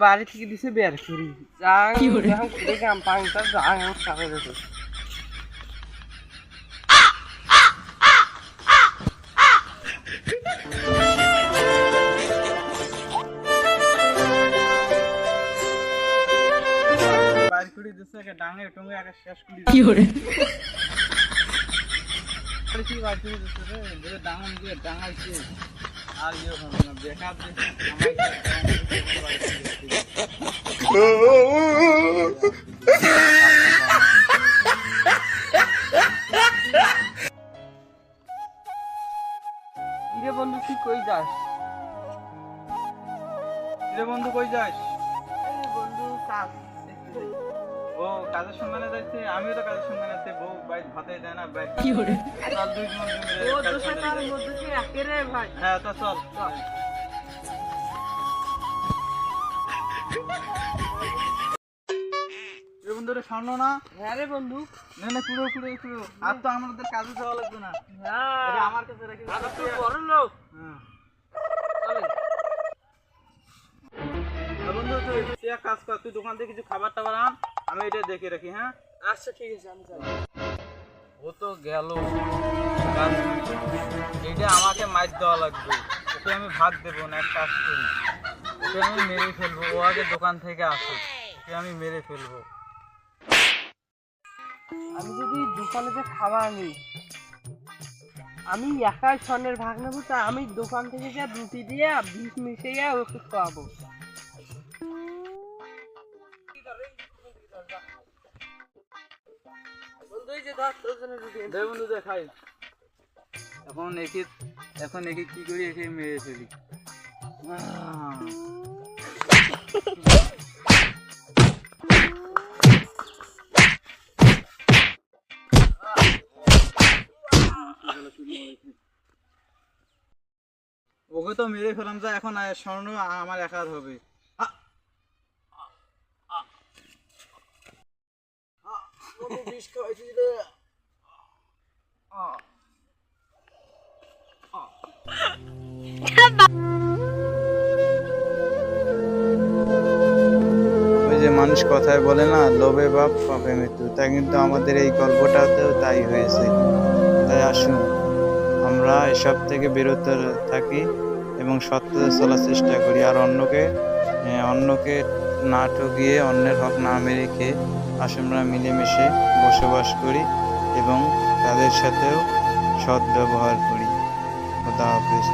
বাড়ি থেকে দিছে বের করি গ্রাম পাংটা ডাঙে টুঙ্গে আগে শেষ করি কি করে ডাঙন দিয়ে ডাঙাইছে আর ইয়ে হবে না বেকার রে বন্ধু তুই কই যাস? রে বন্ধু কই যাস? বন্ধু কাজ ও কাজের সন্ধানে যাচ্ছে, আমিও তো কাজের সন্ধানে আছি। বউ বাইক ভাতে দেয় না, বাইক কি করে চল দুই জন মিলে ও দোষা তার মধ্যে কি একে রে ভাই। হ্যাঁ তো চল চল। রে বন্ধু রে সামনে না? হ্যাঁ রে বন্ধু। না না পুরো পুরো পুরো আর তো আমাদের কাজে যাওয়া লাগবে না। হ্যাঁ এটা আমার কাছে রাখি। আর তুই বড় লোক। হ্যাঁ চল বন্ধু তুই এক কাজ কর, তুই দোকান থেকে কিছু খাবার টাবার আন, আমি এটা দেখে রাখি। হ্যাঁ আচ্ছা ঠিক আছে আমি যাই। ও তো গেল, এইটা আমাকে মাইর দেওয়া লাগবে, ওকে আমি ভাগ দেবো না। এক কাজ করি, ওকে আমি মেরে ফেলবো। ও আগে দোকান থেকে আসে, ওকে আমি মেরে ফেলবো। আমি যদি দোকানে যে খাবার আনি, আমি একাই স্বর্ণের ভাগ নেবো, তা আমি দোকান থেকে যা রুটি দিয়ে বিষ মিশিয়ে ওকে খাওয়াবো। এখন একে কি করি, একে মেরে ফেলি। ওকে তো মেরে ফেলাম, যা এখন স্বর্ণ আমার একার হবে। বিষ খাওয়াইছি রে। ওই যে মানুষ কথায় বলে না, লোভে বাপ পাপে মৃত্যু, তাই কিন্তু আমাদের এই গল্পটাতেও তাই হয়েছে। তাই আসুন আমরা এসব থেকে বিরত থাকি এবং সত্যতে চলার চেষ্টা করি, আর অন্যকে না ঠকিয়ে, অন্যের হক না মেরে খেয়ে আসুন আমরা মিলেমিশে বসবাস করি এবং তাদের সাথেও সৎ ব্যবহার করি। খোদা হাফেজ।